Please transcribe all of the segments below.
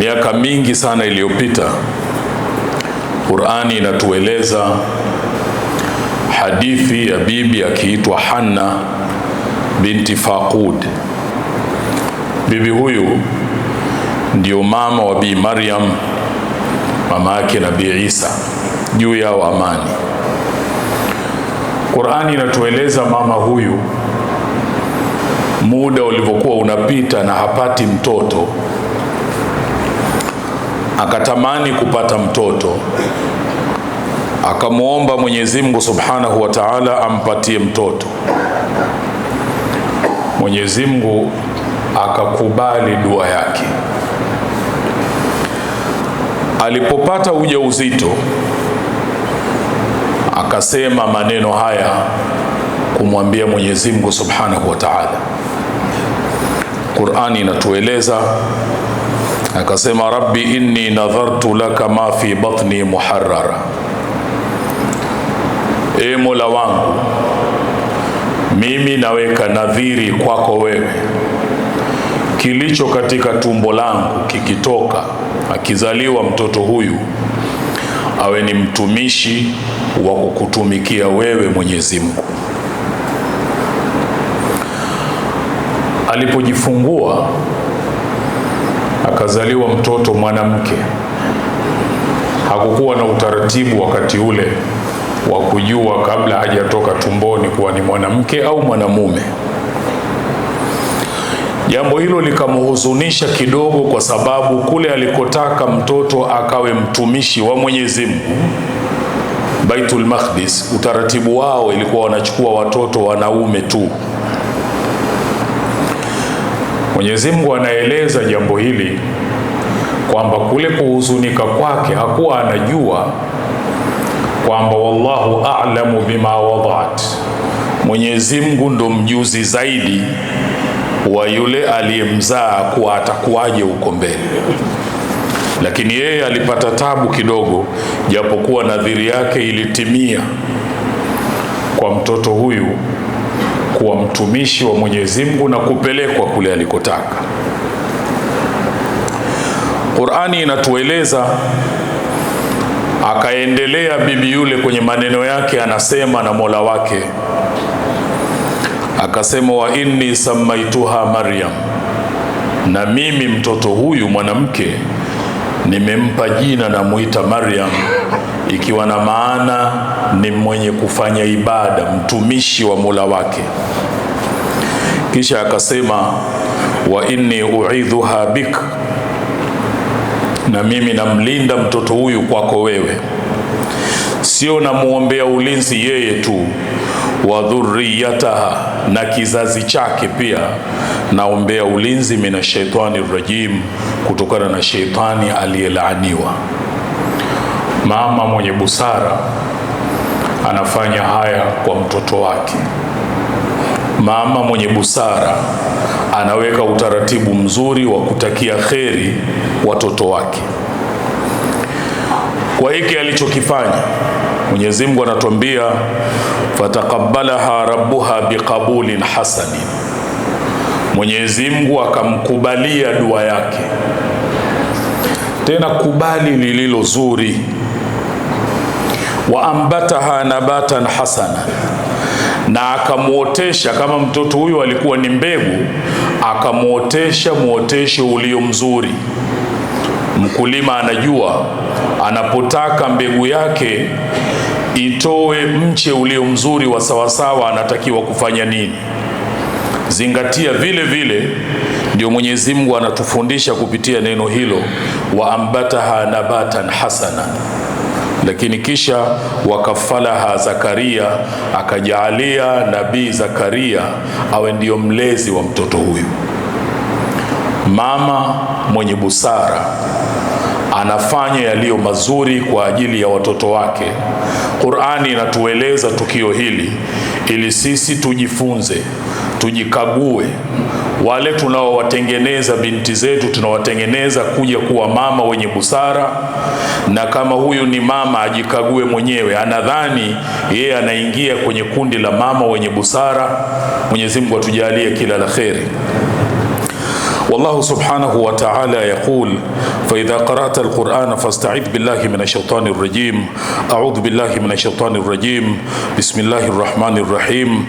Miaka mingi sana iliyopita, Qur'ani inatueleza hadithi ya bibi akiitwa Hanna binti Faqud. Bibi huyu ndio mama wa Bi Maryam, mama yake Nabii Isa, juu yao amani. Qur'ani inatueleza mama huyu muda ulivyokuwa unapita na hapati mtoto, akatamani kupata mtoto, akamwomba Mwenyezi Mungu Subhanahu wa Ta'ala ampatie mtoto. Mwenyezi Mungu akakubali dua yake. Alipopata ujauzito, akasema maneno haya kumwambia Mwenyezi Mungu Subhanahu wa Ta'ala. Qur'ani inatueleza, akasema, rabbi inni nadhartu laka ma fi batni muharrara, e Mola wangu, mimi naweka nadhiri kwako wewe, kilicho katika tumbo langu kikitoka, akizaliwa mtoto huyu, awe ni mtumishi wa kukutumikia wewe Mwenyezi Mungu. Alipojifungua akazaliwa mtoto mwanamke. Hakukuwa na utaratibu wakati ule wa kujua kabla hajatoka tumboni kuwa ni mwanamke au mwanamume. Jambo hilo likamhuzunisha kidogo, kwa sababu kule alikotaka mtoto akawe mtumishi wa Mwenyezi Mungu, Baitul Maqdis, utaratibu wao ilikuwa wanachukua watoto wanaume tu. Mwenyezi Mungu anaeleza jambo hili kwamba kule kuhuzunika kwake hakuwa anajua kwamba wallahu a'lamu bima wada'at, Mwenyezi Mungu ndo mjuzi zaidi wa yule aliyemzaa kuwa atakuwaje huko mbele. Lakini yeye alipata tabu kidogo, japokuwa nadhiri yake ilitimia kwa mtoto huyu kuwa mtumishi wa Mwenyezi Mungu na kupelekwa kule alikotaka. Qur'ani inatueleza, akaendelea bibi yule kwenye maneno yake, anasema na Mola wake, akasema, wa inni samaituha Maryam, na mimi mtoto huyu mwanamke nimempa jina na muita Maryam, ikiwa na maana ni mwenye kufanya ibada, mtumishi wa Mola wake. Kisha akasema, wa inni uidhuha bik, na mimi namlinda mtoto huyu kwako wewe, sio namuombea ulinzi yeye tu, wa dhurriyataha, na kizazi chake pia naombea ulinzi, mina shaitani rajim, kutokana na shaitani aliyelaaniwa. Mama mwenye busara anafanya haya kwa mtoto wake. Mama mwenye busara anaweka utaratibu mzuri wa kutakia kheri watoto wake. Kwa hiki alichokifanya, Mwenyezi Mungu anatuambia, fataqabbalaha rabbuha biqabulin hasanin, Mwenyezi Mungu akamkubalia dua yake, tena kubali lililo zuri. Wa ambataha nabatan hasana, na akamuotesha, kama mtoto huyu alikuwa ni mbegu, akamuotesha muotesho ulio mzuri. Mkulima anajua anapotaka mbegu yake itoe mche ulio mzuri wa sawasawa, anatakiwa kufanya nini. Zingatia vile vile, ndio Mwenyezi Mungu anatufundisha kupitia neno hilo, wa ambataha nabatan hasana. Lakini kisha wakafalaha Zakaria, akajaalia Nabii Zakaria awe ndio mlezi wa mtoto huyu. Mama mwenye busara anafanya yaliyo mazuri kwa ajili ya watoto wake. Qur'ani inatueleza tukio hili ili sisi tujifunze, tujikague. Wale tunaowatengeneza binti zetu, tunawatengeneza kuja kuwa mama wenye busara, na kama huyu ni mama ajikague mwenyewe, anadhani yeye anaingia kwenye kundi la mama wenye busara. Mwenyezi Mungu atujalie kila la kheri. والله سبحانه وتعالى يقول: فإذا قرأت القرآن فاستعذ بالله من الشيطان الرجيم. أعوذ بالله من الشيطان الرجيم. بسم الله الرحمن الرحيم.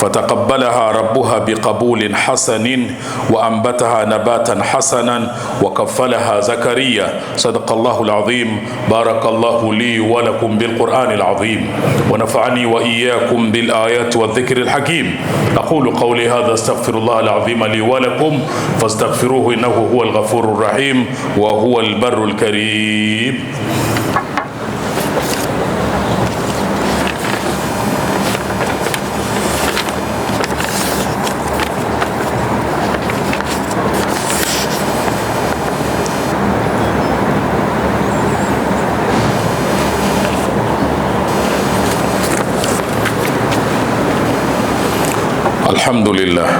فتقبلها ربها بقبول حسن وأنبتها نباتا حسنا وكفلها زكريا. صدق الله العظيم. بارك الله لي ولكم بالقرآن العظيم ونفعني وإياكم بالآيات والذكر الحكيم. أقول قولي هذا، استغفر الله العظيم لي ولكم فاستغفروه إنه هو الغفور الرحيم وهو البر الكريم. الحمد لله،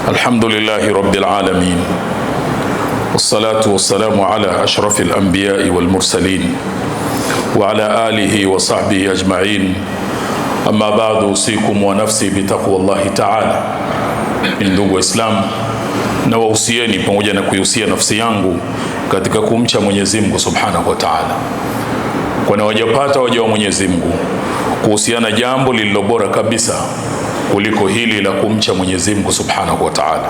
الحمد لله رب العالمين، والصلاة والسلام على أشرف الأنبياء والمرسلين وعلى آله وصحبه أجمعين. أما بعد، أوصيكم ونفسي بتقوى الله تعالى. Ndugu Waislamu, na wahusieni pamoja na kuihusia nafsi yangu katika kumcha Mwenyezi Mungu Subhanahu wa Ta'ala, kwani wajapata waja wa Mwenyezi Mungu kuhusiana jambo lililo bora kabisa kuliko hili la kumcha Mwenyezi Mungu Subhanahu wa Ta'ala.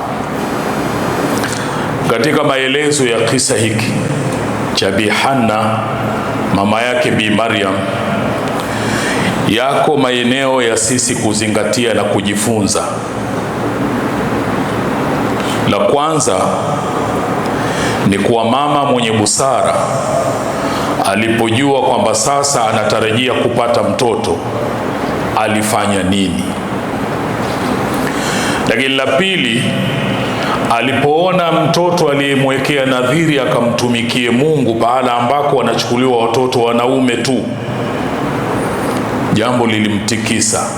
Katika maelezo ya kisa hiki cha Bi Hanna, mama yake Bi Maryam, yako maeneo ya sisi kuzingatia na kujifunza. La kwanza ni kuwa mama mwenye busara alipojua kwamba sasa anatarajia kupata mtoto alifanya nini. Lakini la pili, alipoona mtoto aliyemwekea nadhiri akamtumikie Mungu pahala ambako wanachukuliwa watoto wanaume tu, jambo lilimtikisa.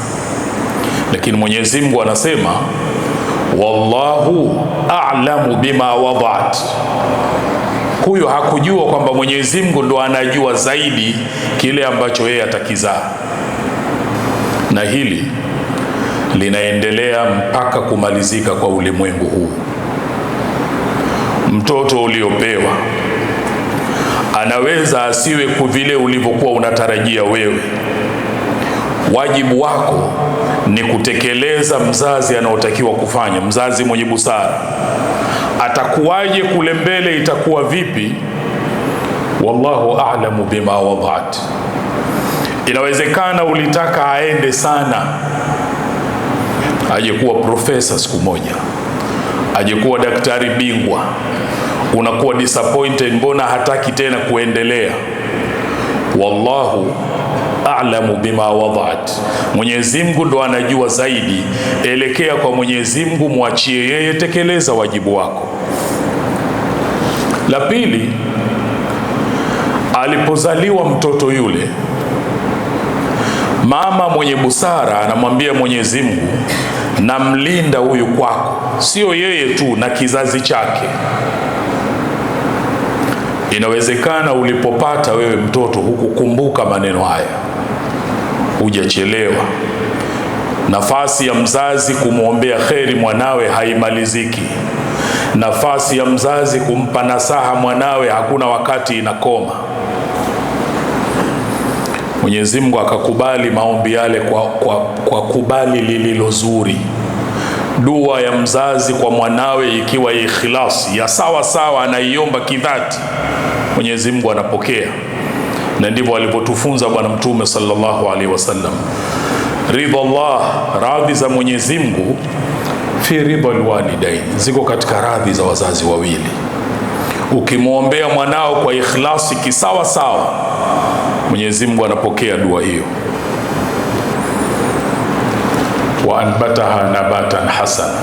Lakini Mwenyezi Mungu anasema wallahu a'lamu bima wada'at. Huyo hakujua kwamba Mwenyezi Mungu ndo anajua zaidi kile ambacho yeye atakizaa, na hili linaendelea mpaka kumalizika kwa ulimwengu huu. Mtoto uliopewa anaweza asiwe vile ulivyokuwa unatarajia wewe. Wajibu wako ni kutekeleza mzazi anaotakiwa kufanya, mzazi mwenye busara. Atakuwaje kule mbele, itakuwa vipi? Wallahu a'lamu bima wada'at. Inawezekana ulitaka aende sana, aje kuwa profesa siku moja, aje kuwa daktari bingwa, unakuwa disappointed, mbona hataki tena kuendelea? Wallahu a'lamu bima wada'at. Mwenyezi Mungu ndo anajua zaidi. Elekea kwa Mwenyezi Mungu, muachie yeye, tekeleza wajibu wako. La pili, alipozaliwa mtoto yule, mama mwenye busara anamwambia Mwenyezi Mungu, namlinda huyu kwako, sio yeye tu, na kizazi chake. Inawezekana ulipopata wewe mtoto hukukumbuka maneno haya, hujachelewa. Nafasi ya mzazi kumwombea kheri mwanawe haimaliziki. Nafasi ya mzazi kumpa nasaha mwanawe hakuna wakati inakoma. Mwenyezi Mungu akakubali maombi yale kwa kubali lililo zuri. Dua ya mzazi kwa mwanawe ikiwa ikhlas ya sawa sawa, anaiomba kidhati, Mwenyezi Mungu anapokea. Na ndivyo alipotufunza Bwana Mtume sallallahu alaihi wasallam, ridha Allah, radhi za Mwenyezi Mungu, fi ridha alwalidain, ziko katika radhi za wazazi wawili. Ukimwombea mwanao kwa ikhlasi kisawa sawa, Mwenyezi Mungu anapokea dua hiyo. Wa anbataha nabatan hasana,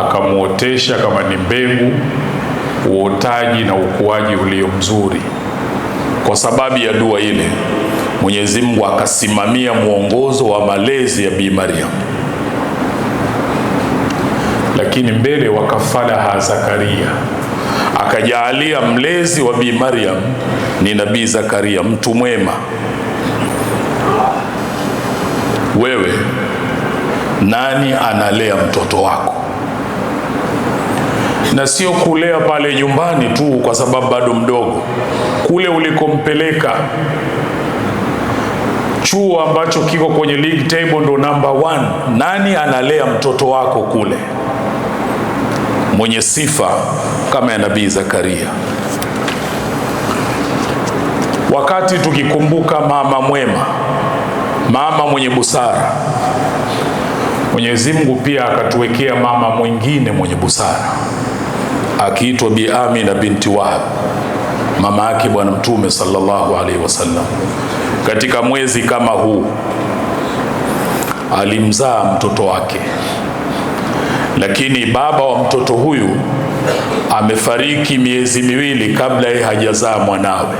akamuotesha kama ni mbegu, uotaji na ukuaji ulio mzuri. Kwa sababu ya dua ile, Mwenyezi Mungu akasimamia mwongozo wa malezi ya Bi Maryam. Lakini mbele wakafalaha Zakaria, akajaalia mlezi wa Bi Maryam ni Nabii Zakaria, mtu mwema. Wewe nani analea mtoto wako? na sio kulea pale nyumbani tu kwa sababu bado mdogo. Kule ulikompeleka, chuo ambacho kiko kwenye league table ndo number 1, nani analea mtoto wako kule mwenye sifa kama ya Nabii Zakaria? Wakati tukikumbuka mama mwema, mama mwenye busara, Mwenyezi Mungu pia akatuwekea mama mwingine mwenye busara akiitwa Bi Amina binti Wahab, mama yake Bwana Mtume sallallahu alaihi wasallam. Katika mwezi kama huu alimzaa mtoto wake, lakini baba wa mtoto huyu amefariki miezi miwili kabla yeye hajazaa mwanawe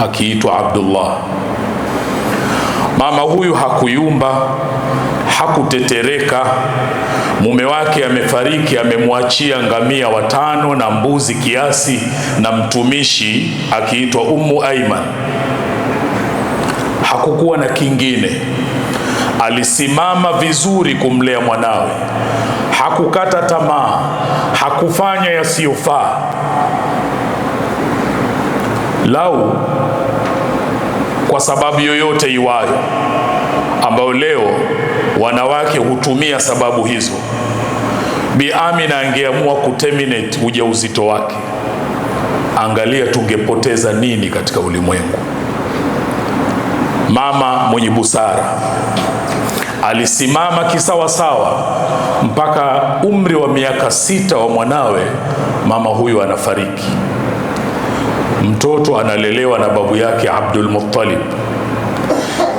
akiitwa Abdullah. Mama huyu hakuyumba, hakutetereka. Mume wake amefariki, amemwachia ngamia 5 na mbuzi kiasi na mtumishi akiitwa Ummu Aiman. Hakukuwa na kingine. Alisimama vizuri kumlea mwanawe, hakukata tamaa, hakufanya yasiyofaa. Lau kwa sababu yoyote iwayo ambayo leo wanawake hutumia sababu hizo, Bi Amina angeamua kuterminate ujauzito wake, angalia tungepoteza nini katika ulimwengu. Mama mwenye busara alisimama kisawasawa mpaka umri wa miaka 6 wa mwanawe, mama huyu anafariki. Mtoto analelewa na babu yake Abdul Muttalib.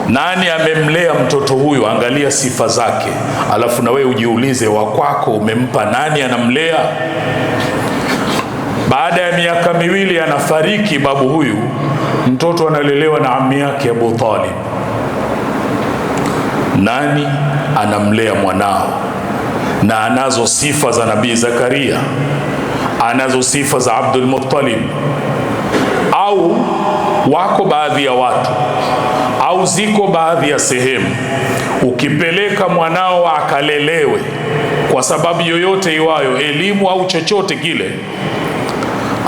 Nani amemlea mtoto huyu? Angalia sifa zake, alafu na wewe ujiulize, wa kwako umempa nani anamlea? Baada ya miaka 2 anafariki babu huyu, mtoto analelewa na ammi yake Abu Talib. Nani anamlea mwanao? Na anazo sifa za Nabii Zakaria, anazo sifa za Abdul Muttalib. Au wako baadhi ya watu, au ziko baadhi ya sehemu, ukipeleka mwanao akalelewe kwa sababu yoyote iwayo, elimu au chochote kile,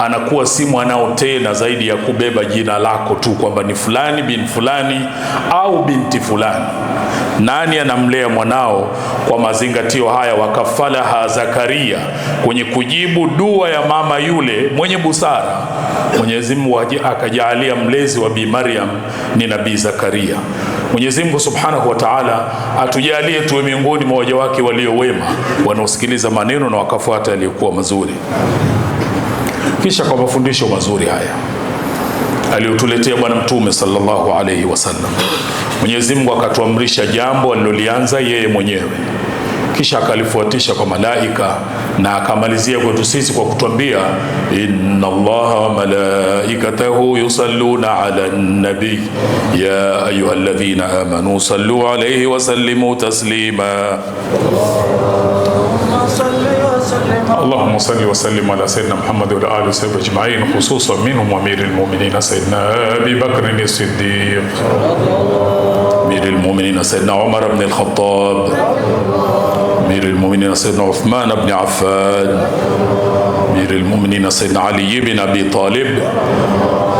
anakuwa si mwanao tena, zaidi ya kubeba jina lako tu kwamba ni fulani bin fulani au binti fulani. Nani anamlea mwanao kwa mazingatio haya? Wakafalaha Zakaria, kwenye kujibu dua ya mama yule mwenye busara, Mwenyezi Mungu akajalia mlezi wa Bi Maryam ni Nabii Zakaria. Mwenyezi Mungu Subhanahu wa Ta'ala atujalie tuwe miongoni mwa waja wake walio wema, wanaosikiliza maneno na wakafuata yaliyokuwa mazuri. Kisha kwa mafundisho mazuri haya aliyotuletea Bwana Mtume sallallahu alayhi wasallam, Mwenyezi Mungu akatuamrisha jambo alilolianza yeye mwenyewe, kisha akalifuatisha kwa malaika, na akamalizia kwetu sisi kwa kutuambia, inna Allaha wa malaikatahu yusalluna ala nabi ya ayyuhalladhina amanu sallu alayhi wa sallimu taslima. اللهم صل وسلم على سيدنا محمد وعلى آله وصحبه أجمعين، خصوصا منهم أمير المؤمنين سيدنا أبي بكر الصديق، أمير المؤمنين سيدنا عمر بن الخطاب، أمير المؤمنين سيدنا عثمان بن عفان، أمير المؤمنين سيدنا علي بن أبي طالب،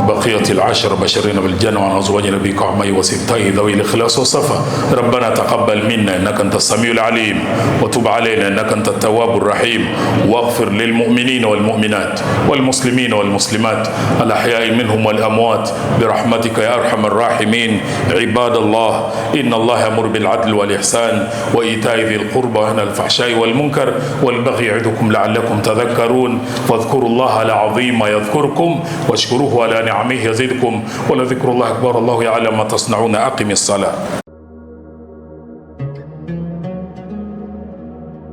بقية العشر بشرين بالجنة، وعن أزواج نبيك وعمي وسبطيه ذوي الإخلاص والصفا. ربنا تقبل منا إنك أنت السميع العليم، وتب علينا إنك أنت التواب الرحيم، واغفر للمؤمنين والمؤمنات والمسلمين والمسلمات الأحياء منهم والأموات برحمتك يا أرحم الراحمين. عباد الله، إن الله يأمر بالعدل والإحسان وإيتاء ذي القربى وينهى عن الفحشاء والمنكر والبغي يعظكم لعلكم تذكرون. فاذكروا الله العظيم يذكركم واشكروه على نعمه يزدكم ولذكر الله أكبر. الله يعلم ما تصنعون. أقم الصلاة.